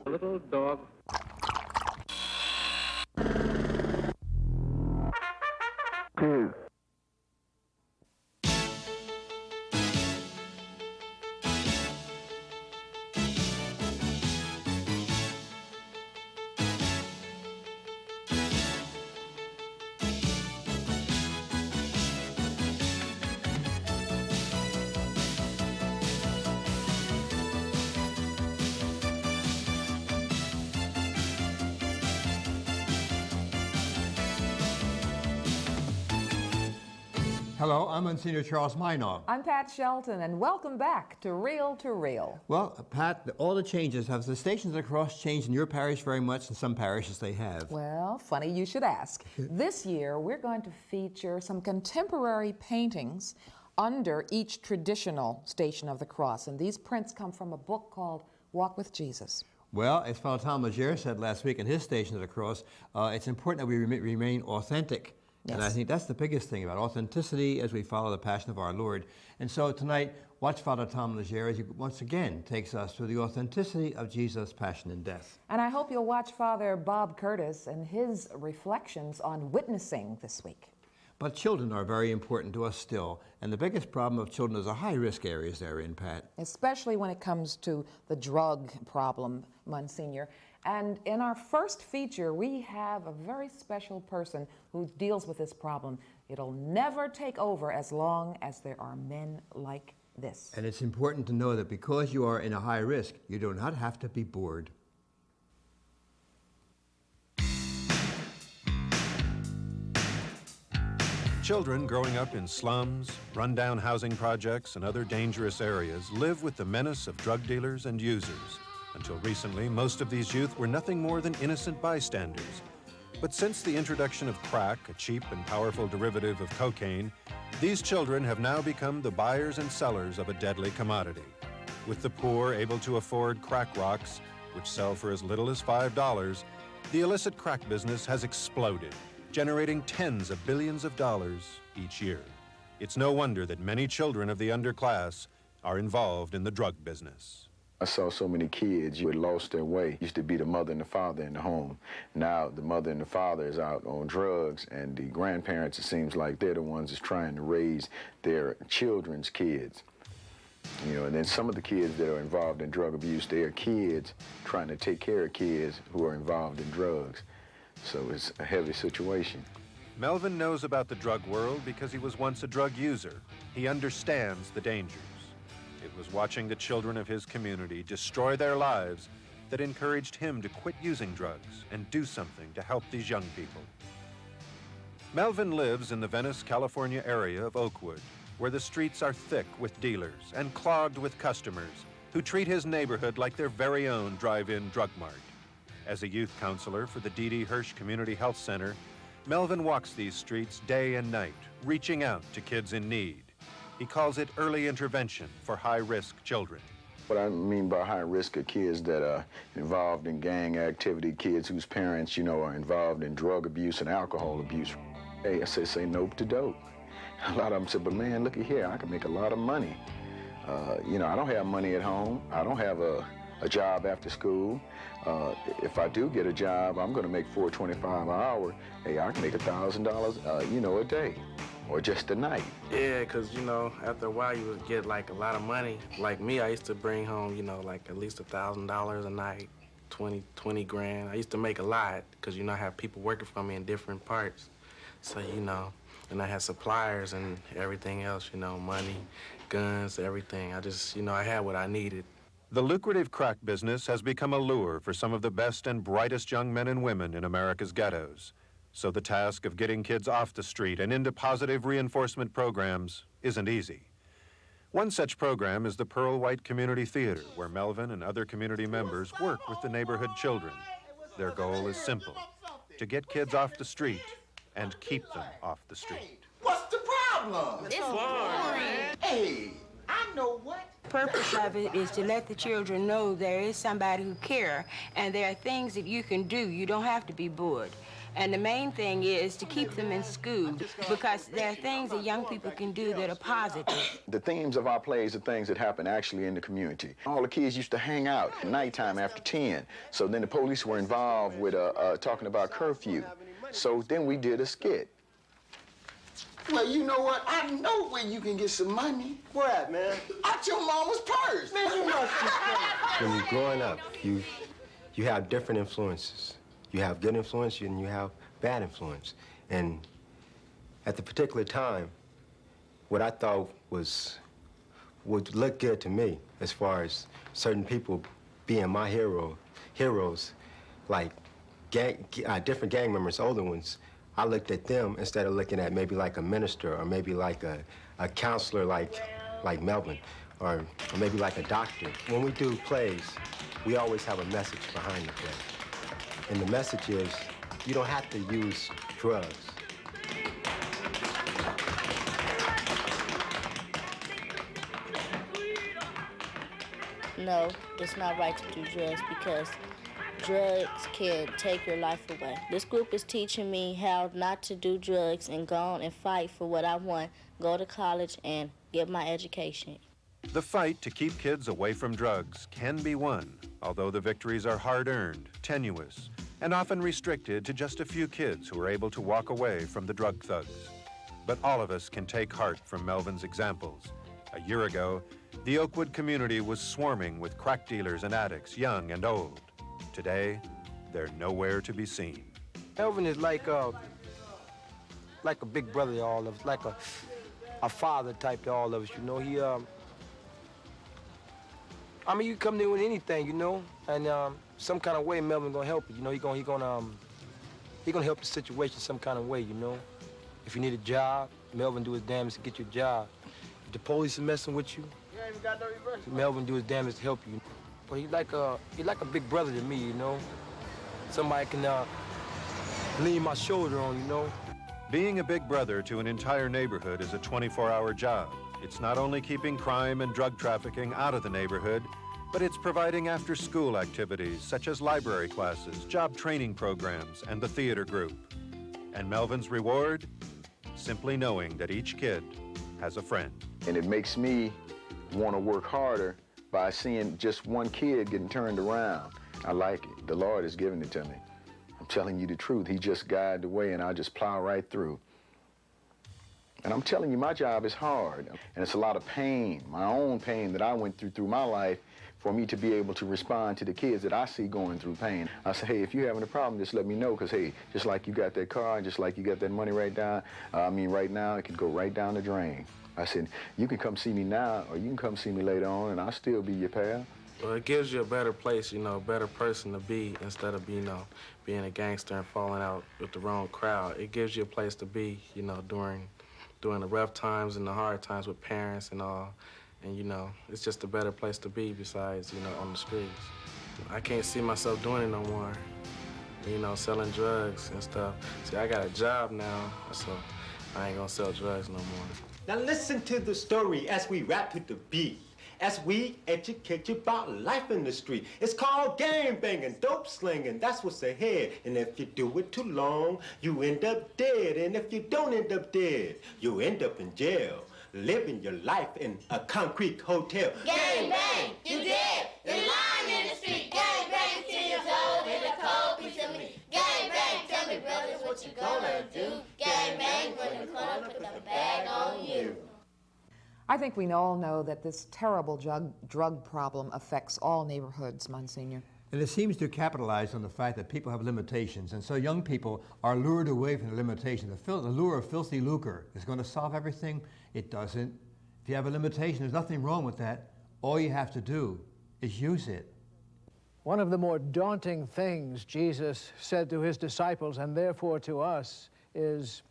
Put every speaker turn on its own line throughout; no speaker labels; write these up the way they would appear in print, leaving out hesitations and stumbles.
little dog. Two.
Hello, I'm Monsignor Charles Meinong.
I'm Pat Shelton, and welcome back to Real to Real.
Well, Pat, all the changes, have the Stations of the Cross changed in your parish very much? In some parishes they have.
Well, funny you should ask. This year, we're going to feature some contemporary paintings under each traditional Station of the Cross, and these prints come from a book called Walk with Jesus.
Well, as Father Tom Legere said last week in his Station of the Cross, it's important that we remain authentic.
Yes.
And I think that's the biggest thing about authenticity as we follow the passion of our Lord. And so tonight, watch Father Tom Legere as he once again takes us through the authenticity of Jesus' passion and death.
And I hope you'll watch Father Bob Curtis and his reflections on witnessing this week.
But children are very important to us still. And the biggest problem of children is the high-risk areas they're in, Pat.
Especially when it comes to the drug problem, Monsignor. And in our first feature, we have a very special person who deals with this problem. It'll never take over as long as there are men like this.
And it's important to know that because you are in a high risk, you do not have to be bored.
Children growing up in slums, rundown housing projects, and other dangerous areas live with the menace of drug dealers and users. Until recently, most of these youth were nothing more than innocent bystanders. But since the introduction of crack, a cheap and powerful derivative of cocaine, these children have now become the buyers and sellers of a deadly commodity. With the poor able to afford crack rocks, which sell for as little as $5, the illicit crack business has exploded, generating tens of billions of dollars each year. It's no wonder that many children of the underclass are involved in the drug business.
I saw so many kids who had lost their way. Used to be the mother and the father in the home. Now the mother and the father is out on drugs, and the grandparents, it seems like they're the ones that's trying to raise their children's kids. You know, and then some of the kids that are involved in drug abuse, they are kids trying to take care of kids who are involved in drugs. So it's a heavy situation.
Melvin knows about the drug world because he was once a drug user. He understands the dangers. It was watching the children of his community destroy their lives that encouraged him to quit using drugs and do something to help these young people. Melvin lives in the Venice, California area of Oakwood, where the streets are thick with dealers and clogged with customers who treat his neighborhood like their very own drive-in drug mart. As a youth counselor for the D.D. Hirsch Community Health Center, Melvin walks these streets day and night, reaching out to kids in need. He calls it early intervention for high-risk children.
What I mean by high risk are kids that are involved in gang activity, kids whose parents, you know, are involved in drug abuse and alcohol abuse. Hey, I say nope to dope. A lot of them said, but man, looky here, I can make a lot of money. You know, I don't have money at home. I don't have a job after school. If I do get a job, I'm gonna make $4.25 an hour. Hey, I can make $1,000, you know, a day. Or just a night.
Yeah, because, you know, after a while you would get, like, a lot of money. Like me, I used to bring home, you know, like at least $1,000 a night, 20 grand. I used to make a lot because, you know, I have people working for me in different parts. So, you know, and I had suppliers and everything else, you know, money, guns, everything. I just, you know, I had what I needed.
The lucrative crack business has become a lure for some of the best and brightest young men and women in America's ghettos. So the task of getting kids off the street and into positive reinforcement programs isn't easy. One such program is the Pearl White Community Theater, where Melvin and other community members work with the neighborhood children. Their goal is simple, to get kids off the street and keep them off the street.
What's the problem?
It's boring.
Hey, I know what.
The purpose of it is to let the children know there is somebody who cares, and there are things that you can do. You don't have to be bored. And the main thing is to keep them in school, because there are things that young people can do that are positive.
The themes of our plays are things that happen actually in the community. All the kids used to hang out at nighttime after 10. So then the police were involved with talking about curfew. So then we did a skit.
Well, you know what? I know where you can get some money.
Where at, man?
Out your mama's purse.
Man, you must be crazy. When you're growing up, you have different influences. You have good influence and you have bad influence. And at the particular time, what I thought would look good to me, as far as certain people being my heroes, like different gang members, older ones, I looked at them instead of looking at maybe like a minister or maybe like a counselor like Melvin or maybe like a doctor. When we do plays, we always have a message behind the play. And the message is, you don't have to use drugs.
No, it's not right to do drugs because drugs can take your life away. This group is teaching me how not to do drugs and go on and fight for what I want, go to college and get my education.
The fight to keep kids away from drugs can be won, although the victories are hard-earned, tenuous, and often restricted to just a few kids who are able to walk away from the drug thugs. But all of us can take heart from Melvin's examples. A year ago, the Oakwood community was swarming with crack dealers and addicts, young and old. Today, they're nowhere to be seen.
Melvin is like a big brother to all of us, like a father type to all of us, you know. I mean, you come there with anything, you know, and some kind of way Melvin gonna help you, you know. He gonna help the situation some kind of way, you know. If you need a job, Melvin do his damnedest to get you a job. If the police are messing with you, Melvin do his damnedest to help you. But he's like a big brother to me, you know. Somebody can lean my shoulder on, you know.
Being a big brother to an entire neighborhood is a 24-hour job. It's not only keeping crime and drug trafficking out of the neighborhood, but it's providing after-school activities such as library classes, job training programs, and the theater group. And Melvin's reward? Simply knowing that each kid has a friend.
And it makes me want to work harder by seeing just one kid getting turned around. I like it. The Lord has given it to me. I'm telling you the truth. He just guided the way, and I just plow right through. And I'm telling you, my job is hard, and it's a lot of pain, my own pain that I went through my life, for me to be able to respond to the kids that I see going through pain. I say, hey, if you're having a problem, just let me know, because, hey, just like you got that car, and just like you got that money right now, it could go right down the drain. I said, you can come see me now, or you can come see me later on, and I'll still be your pal.
Well, it gives you a better place, you know, a better person to be instead of, you know, being a gangster and falling out with the wrong crowd. It gives you a place to be, you know, during the rough times and the hard times with parents and all. And, you know, it's just a better place to be besides, you know, on the streets. I can't see myself doing it no more, you know, selling drugs and stuff. See, I got a job now, so I ain't gonna sell drugs no more.
Now listen to the story as we rap to the beat, as we educate you about life in the street. It's called gang banging, dope slinging, that's what's ahead. And if you do it too long, you end up dead. And if you don't end up dead, you end up in jail, living your life in a concrete hotel.
Gang bang, you dead, you're lying in the street. Gang bang till you're cold in the cold piece of meat. Gang bang, tell me brothers what you gonna do. Gang bang, when the corner put the bag on you.
I think we all know that this terrible drug problem affects all neighborhoods, Monsignor.
And it seems to capitalize on the fact that people have limitations, and so young people are lured away from the limitations. The lure of filthy lucre is going to solve everything. It doesn't. If you have a limitation, there's nothing wrong with that. All you have to do is use it.
One of the more daunting things Jesus said to his disciples, and therefore to us, is,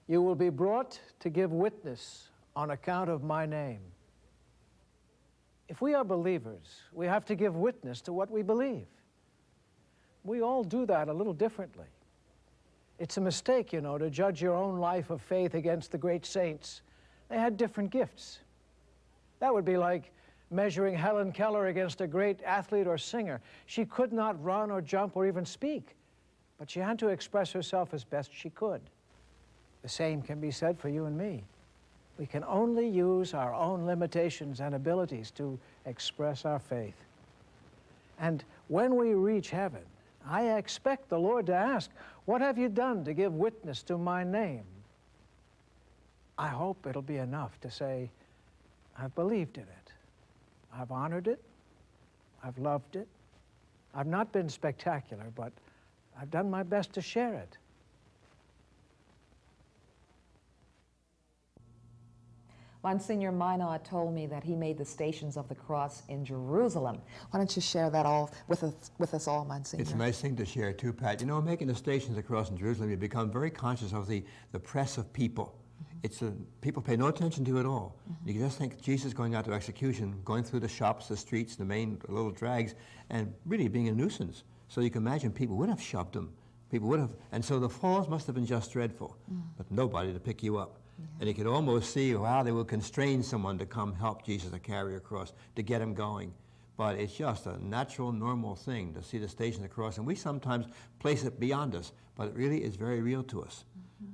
"You will be brought to give witness on account of my name." If we are believers, we have to give witness to what we believe. We all do that a little differently. It's a mistake, you know, to judge your own life of faith against the great saints. They had different gifts. That would be like measuring Helen Keller against a great athlete or singer. She could not run or jump or even speak, but she had to express herself as best she could. The same can be said for you and me. We can only use our own limitations and abilities to express our faith. And when we reach heaven, I expect the Lord to ask, "What have you done to give witness to my name?" I hope it'll be enough to say, "I've believed in it. I've honored it. I've loved it. I've not been spectacular, but I've done my best to share it."
Monsignor Minot told me that he made the Stations of the Cross in Jerusalem. Why don't you share that all with us all, Monsignor?
It's a nice thing to share too, Pat. You know, making the Stations of the Cross in Jerusalem, you become very conscious of the press of people. It's people pay no attention to it all. You can just think Jesus going out to execution, going through the shops, the streets, the main little drags, and really being a nuisance. So you can imagine people would have shoved him. People would have, and so the falls must have been just dreadful, but nobody to pick you up. And you could almost see how they would constrain someone to come help Jesus to carry across, to get him going. But it's just a natural, normal thing to see the Stations of the Cross, and we sometimes place it beyond us, but it really is very real to us.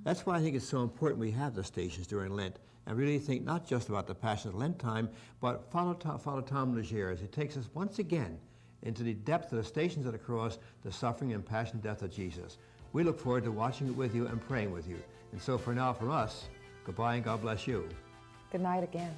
That's why I think it's so important we have the stations during Lent, and really think not just about the Passion of Lent time, but follow Tom Legere as he takes us once again into the depth of the Stations of the Cross, the suffering and passion and death of Jesus. We look forward to watching it with you and praying with you. And so for now, from us, goodbye and God bless you.
Good night again.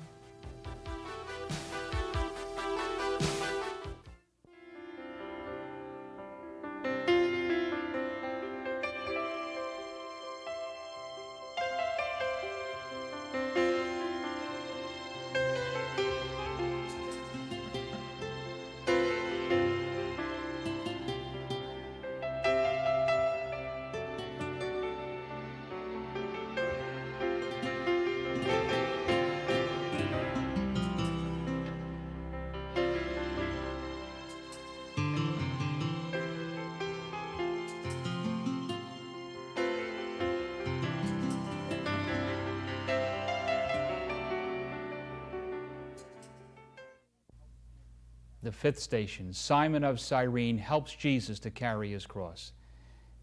The fifth station, Simon of Cyrene helps Jesus to carry his cross.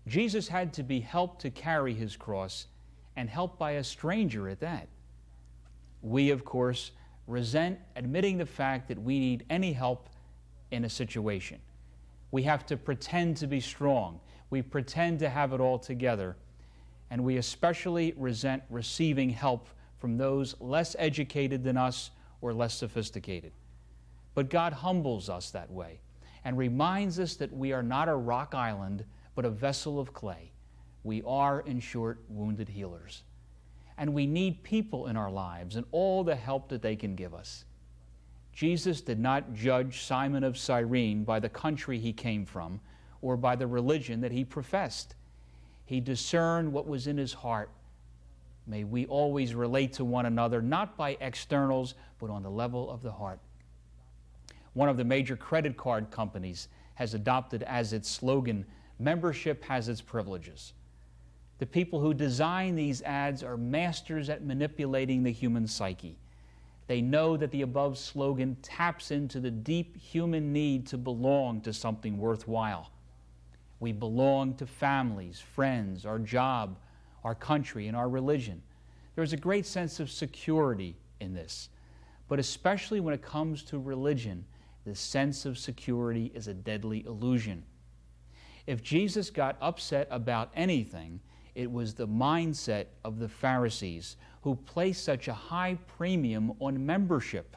Jesus had to be helped to carry his cross, and helped by a stranger at that. We, of course, resent admitting the fact that we need any help in a situation. We have to pretend to be strong. We pretend to have it all together. And we especially resent receiving help from those less educated than us or less sophisticated. But God humbles us that way and reminds us that we are not a rock island, but a vessel of clay. We are, in short, wounded healers. And we need people in our lives and all the help that they can give us. Jesus did not judge Simon of Cyrene by the country he came from or by the religion that he professed. He discerned what was in his heart. May we always relate to one another, not by externals, but on the level of the heart. One of the major credit card companies has adopted as its slogan, "Membership has its privileges." The people who design these ads are masters at manipulating the human psyche. They know that the above slogan taps into the deep human need to belong to something worthwhile. We belong to families, friends, our job, our country, and our religion. There's a great sense of security in this. But especially when it comes to religion, the sense of security is a deadly illusion. If Jesus got upset about anything, it was the mindset of the Pharisees, who placed such a high premium on membership.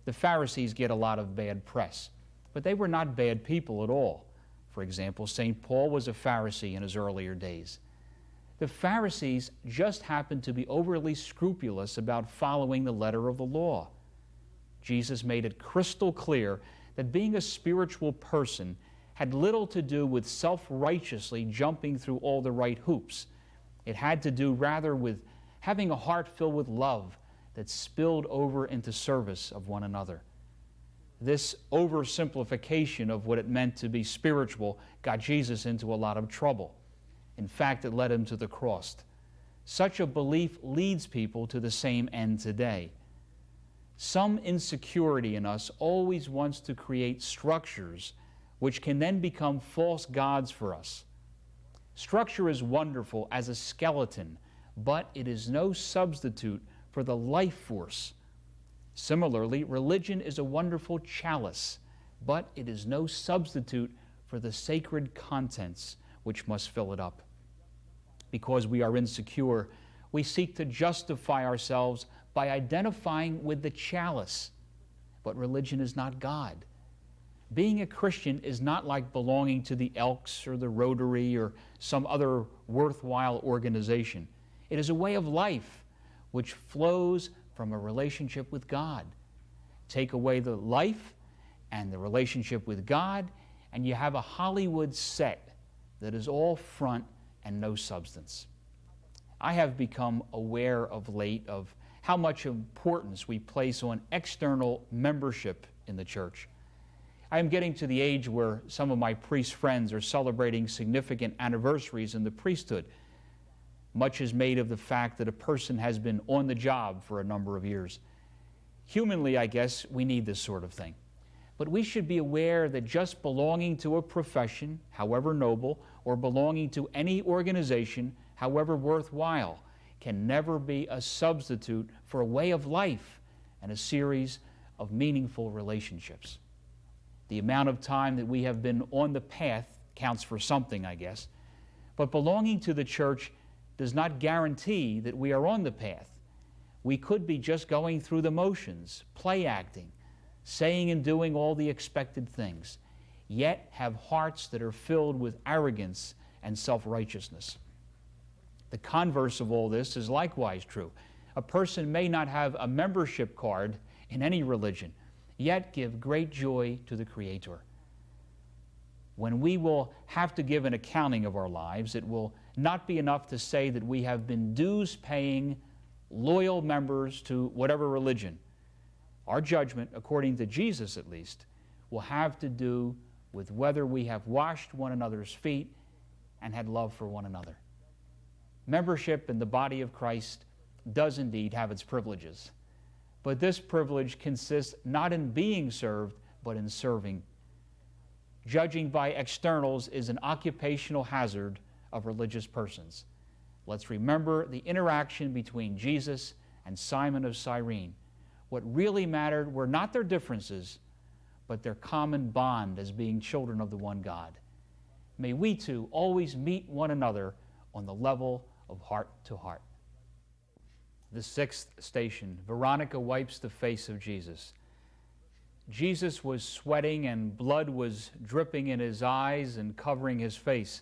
The Pharisees get a lot of bad press, but they were not bad people at all. For example, St. Paul was a Pharisee in his earlier days. The Pharisees just happened to be overly scrupulous about following the letter of the law. Jesus made it crystal clear that being a spiritual person had little to do with self-righteously jumping through all the right hoops. It had to do rather with having a heart filled with love that spilled over into service of one another. This oversimplification of what it meant to be spiritual got Jesus into a lot of trouble. In fact, it led him to the cross. Such a belief leads people to the same end today. Some insecurity in us always wants to create structures which can then become false gods for us. Structure is wonderful as a skeleton, but it is no substitute for the life force. Similarly, religion is a wonderful chalice, but it is no substitute for the sacred contents which must fill it up. Because we are insecure, we seek to justify ourselves by identifying with the chalice. But religion is not God. Being a Christian is not like belonging to the Elks or the Rotary or some other worthwhile organization. It is a way of life which flows from a relationship with God. Take away the life and the relationship with God, and you have a Hollywood set that is all front and no substance. I have become aware of late of how much importance we place on external membership in the church. I am getting to the age where some of my priest friends are celebrating significant anniversaries in the priesthood. Much is made of the fact that a person has been on the job for a number of years. Humanly, I guess, we need this sort of thing. But we should be aware that just belonging to a profession, however noble, or belonging to any organization, however worthwhile, can never be a substitute for a way of life and a series of meaningful relationships. The amount of time that we have been on the path counts for something, I guess. But belonging to the church does not guarantee that we are on the path. We could be just going through the motions, play acting, saying and doing all the expected things, yet have hearts that are filled with arrogance and self-righteousness. The converse of all this is likewise true. A person may not have a membership card in any religion, yet give great joy to the Creator. When we will have to give an accounting of our lives, it will not be enough to say that we have been dues-paying, loyal members to whatever religion. Our judgment, according to Jesus at least, will have to do with whether we have washed one another's feet and had love for one another. Membership in the body of Christ does indeed have its privileges, but this privilege consists not in being served, but in serving. Judging by externals is an occupational hazard of religious persons. Let's remember the interaction between Jesus and Simon of Cyrene. What really mattered were not their differences, but their common bond as being children of the one God. May we too always meet one another on the level of heart to heart. The sixth station, Veronica wipes the face of Jesus. Jesus was sweating and blood was dripping in his eyes and covering his face.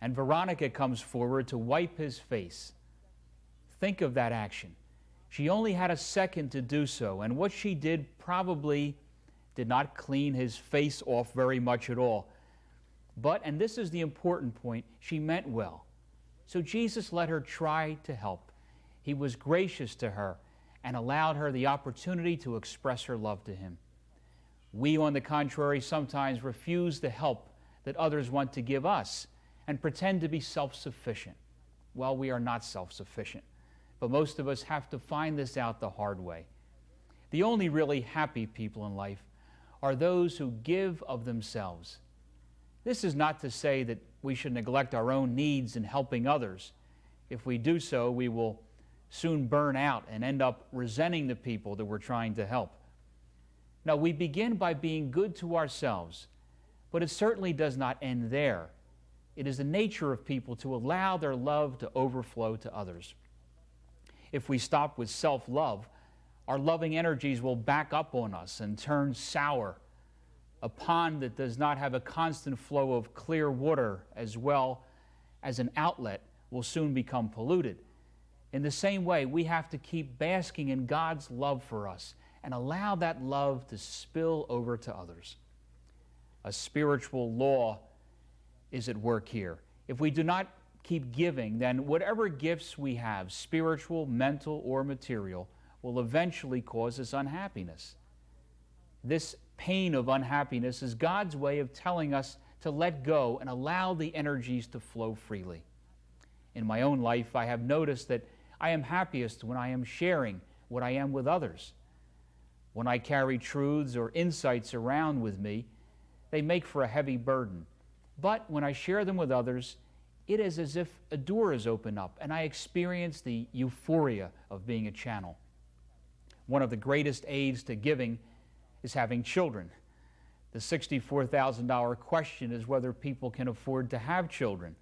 And Veronica comes forward to wipe his face. Think of that action. She only had a second to do so, and what she did probably did not clean his face off very much at all. But, and this is the important point, she meant well. So Jesus let her try to help. He was gracious to her and allowed her the opportunity to express her love to him. We, on the contrary, sometimes refuse the help that others want to give us and pretend to be self-sufficient. Well, we are not self-sufficient, but most of us have to find this out the hard way. The only really happy people in life are those who give of themselves. This is not to say that we should neglect our own needs in helping others. If we do so, we will soon burn out and end up resenting the people that we're trying to help. No, we begin by being good to ourselves, but it certainly does not end there. It is the nature of people to allow their love to overflow to others. If we stop with self-love, our loving energies will back up on us and turn sour. A pond that does not have a constant flow of clear water as well as an outlet will soon become polluted. In the same way, we have to keep basking in God's love for us and allow that love to spill over to others. A spiritual law is at work here. If we do not keep giving, then whatever gifts we have, spiritual, mental, or material, will eventually cause us unhappiness. This pain of unhappiness is God's way of telling us to let go and allow the energies to flow freely. In my own life, I have noticed that I am happiest when I am sharing what I am with others. When I carry truths or insights around with me, they make for a heavy burden. But when I share them with others, it is as if a door is opened up and I experience the euphoria of being a channel. One of the greatest aids to giving is having children. The $64,000 question is whether people can afford to have children.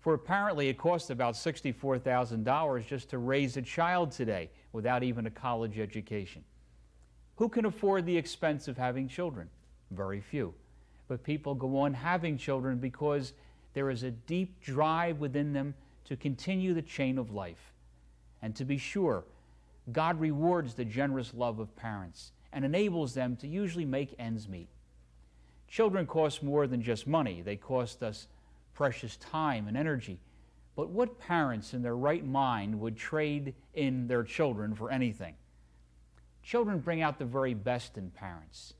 For apparently it costs about $64,000 just to raise a child today without even a college education. Who can afford the expense of having children? Very few. But people go on having children because there is a deep drive within them to continue the chain of life. And to be sure, God rewards the generous love of parents and enables them to usually make ends meet. Children cost more than just money. They cost us precious time and energy. But what parents in their right mind would trade in their children for anything? Children bring out the very best in parents.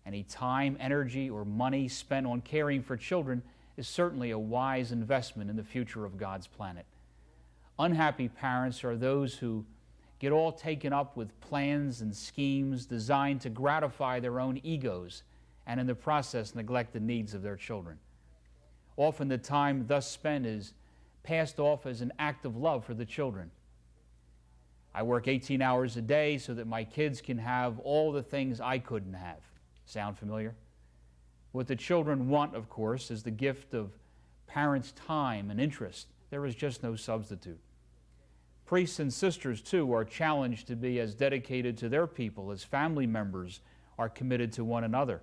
Any time, energy, or money spent on caring for children is certainly a wise investment in the future of God's planet. Unhappy parents are those who get all taken up with plans and schemes designed to gratify their own egos and in the process neglect the needs of their children. Often the time thus spent is passed off as an act of love for the children. I work 18 hours a day so that my kids can have all the things I couldn't have. Sound familiar? What the children want, of course, is the gift of parents' time and interest. There is just no substitute. Priests and sisters, too, are challenged to be as dedicated to their people as family members are committed to one another.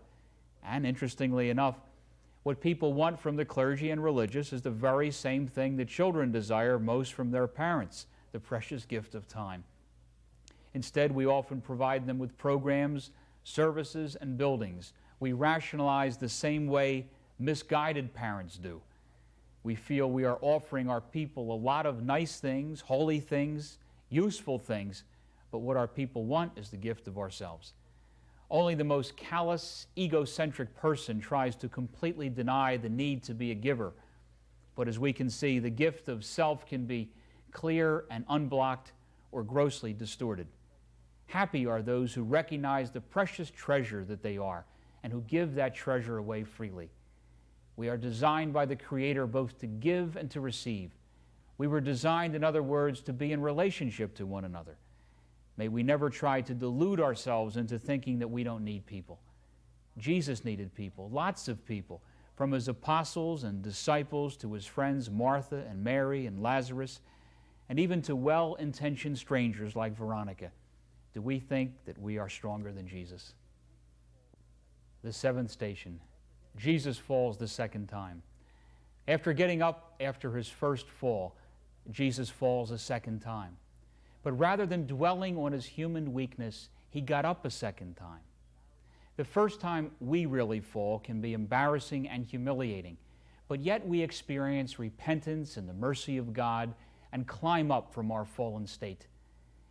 And interestingly enough, what people want from the clergy and religious is the very same thing that children desire most from their parents, the precious gift of time. Instead, we often provide them with programs, services, and buildings. We rationalize the same way misguided parents do. We feel we are offering our people a lot of nice things, holy things, useful things, but what our people want is the gift of ourselves. Only the most callous, egocentric person tries to completely deny the need to be a giver. But as we can see, the gift of self can be clear and unblocked or grossly distorted. Happy are those who recognize the precious treasure that they are and who give that treasure away freely. We are designed by the Creator both to give and to receive. We were designed, in other words, to be in relationship to one another. May we never try to delude ourselves into thinking that we don't need people. Jesus needed people, lots of people, from his apostles and disciples to his friends Martha and Mary and Lazarus, and even to well-intentioned strangers like Veronica. Do we think that we are stronger than Jesus? The seventh station. Jesus falls the second time. After getting up after his first fall, Jesus falls a second time. But rather than dwelling on his human weakness, he got up a second time. The first time we really fall can be embarrassing and humiliating, but yet we experience repentance and the mercy of God and climb up from our fallen state.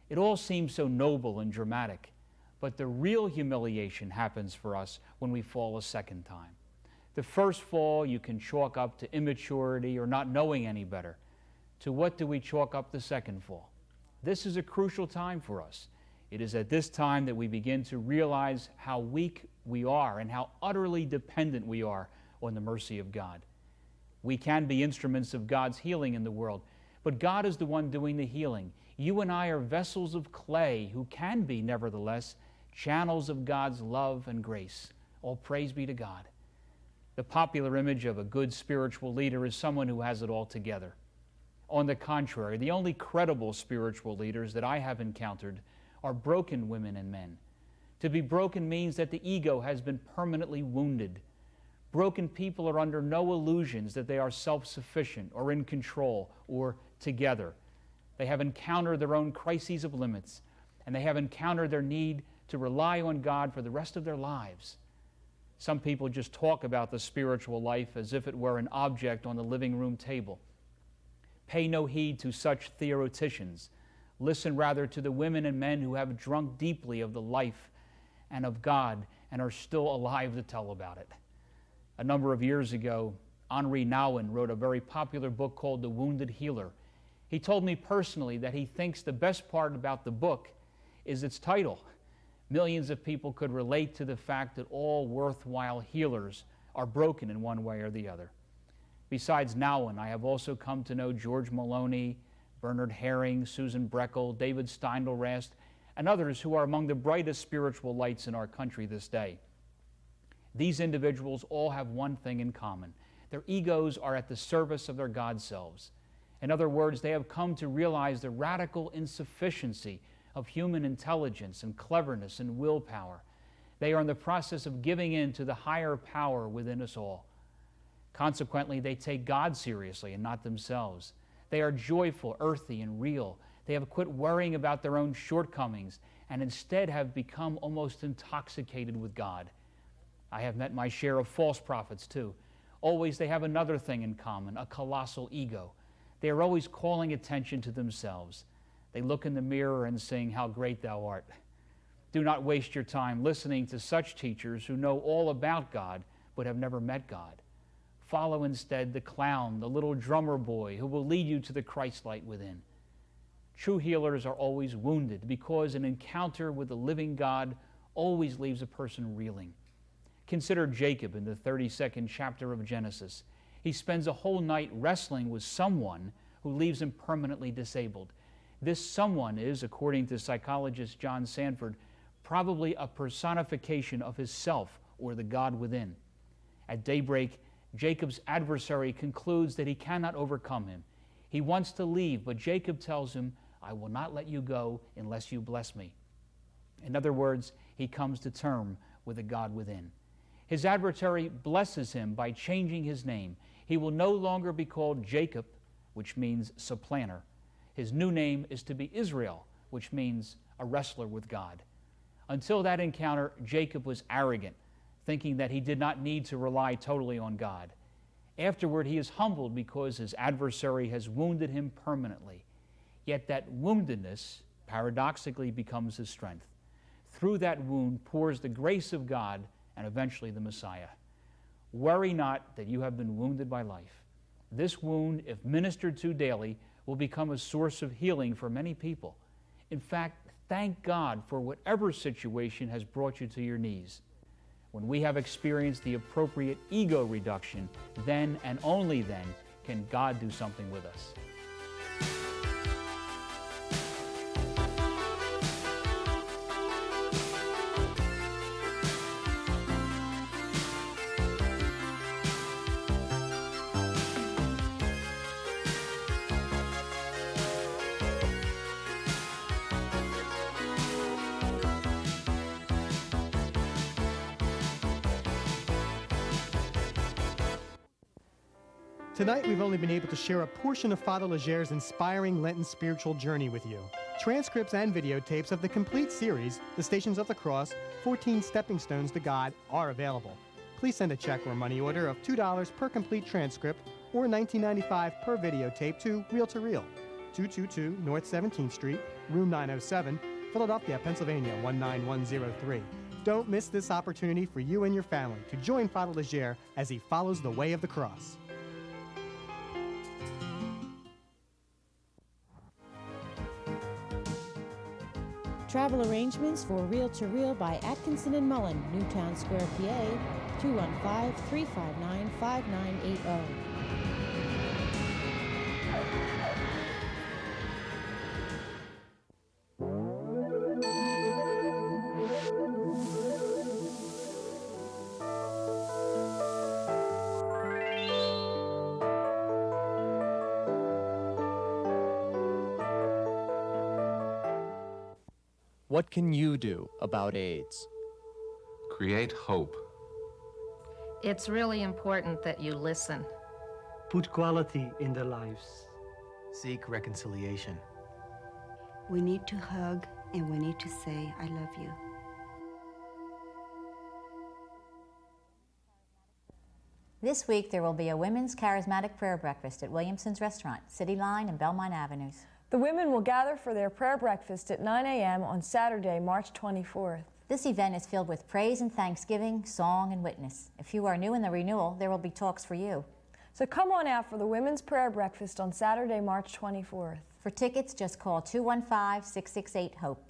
It all seems so noble and dramatic, but the real humiliation happens for us when we fall a second time. The first fall you can chalk up to immaturity or not knowing any better. To what do we chalk up the second fall? This is a crucial time for us. It is at this time that we begin to realize how weak we are and how utterly dependent we are on the mercy of God. We can be instruments of God's healing in the world, but God is the one doing the healing. You and I are vessels of clay who can be, nevertheless, channels of God's love and grace. All praise be to God. The popular image of a good spiritual leader is someone who has it all together. On the contrary, the only credible spiritual leaders that I have encountered are broken women and men. To be broken means that the ego has been permanently wounded. Broken people are under no illusions that they are self-sufficient or in control or together. They have encountered their own crises of limits, and they have encountered their need to rely on God for the rest of their lives. Some people just talk about the spiritual life as if it were an object on the living room table. Pay no heed to such theoreticians. Listen rather to the women and men who have drunk deeply of the life and of God and are still alive to tell about it. A number of years ago, Henri Nouwen wrote a very popular book called The Wounded Healer. He told me personally that he thinks the best part about the book is its title. Millions of people could relate to the fact that all worthwhile healers are broken in one way or the other. Besides Nowen, I have also come to know George Maloney, Bernard Herring, Susan Breckel, David Steindl-Rast, and others who are among the brightest spiritual lights in our country this day. These individuals all have one thing in common. Their egos are at the service of their God selves. In other words, they have come to realize the radical insufficiency of human intelligence and cleverness and willpower. They are in the process of giving in to the higher power within us all. Consequently, they take God seriously and not themselves. They are joyful, earthy, and real. They have quit worrying about their own shortcomings and instead have become almost intoxicated with God. I have met my share of false prophets too. Always they have another thing in common, a colossal ego. They are always calling attention to themselves. They look in the mirror and sing, "How great thou art." Do not waste your time listening to such teachers who know all about God but have never met God. Follow instead the clown, the little drummer boy who will lead you to the Christ light within. True healers are always wounded because an encounter with the living God always leaves a person reeling. Consider Jacob in the 32nd chapter of Genesis. He spends a whole night wrestling with someone who leaves him permanently disabled. This someone is, according to psychologist John Sanford, probably a personification of his self or the God within. At daybreak, Jacob's adversary concludes that he cannot overcome him. He wants to leave, but Jacob tells him, "I will not let you go unless you bless me." In other words, he comes to terms with the God within. His adversary blesses him by changing his name. He will no longer be called Jacob, which means supplanter. His new name is to be Israel, which means a wrestler with God. Until that encounter, Jacob was arrogant, thinking that he did not need to rely totally on God. Afterward, he is humbled because his adversary has wounded him permanently. Yet that woundedness paradoxically becomes his strength. Through that wound pours the grace of God and eventually the Messiah. Worry not that you have been wounded by life. This wound, if ministered to daily, will become a source of healing for many people. In fact, thank God for whatever situation has brought you to your knees. When we have experienced the appropriate ego reduction, then and only then can God do something with us.
Tonight, we've only been able to share a portion of Father Legere's inspiring Lenten spiritual journey with you. Transcripts and videotapes of the complete series, The Stations of the Cross, 14 Stepping Stones to God, are available. Please send a check or money order of $2 per complete transcript or $19.95 per videotape to Reel to Reel, 222 North 17th Street, room 907, Philadelphia, Pennsylvania, 19103. Don't miss this opportunity for you and your family to join Father Legere as he follows the way of the cross.
Travel arrangements for Reel to Reel by Atkinson and Mullen, Newtown Square, PA, 215-359-5980.
What can you do about AIDS?
Create hope.
It's really important that you listen.
Put quality in their lives.
Seek reconciliation.
We need to hug and we need to say, "I love you."
This week, there will be a women's charismatic prayer breakfast at Williamson's Restaurant, City Line and Belmont Avenues.
The women will gather for their prayer breakfast at 9 a.m. on Saturday, March 24th.
This event is filled with praise and thanksgiving, song and witness. If you are new in the renewal, there will be talks for you.
So come on out for the women's prayer breakfast on Saturday, March 24th.
For tickets, just call 215-668-HOPE.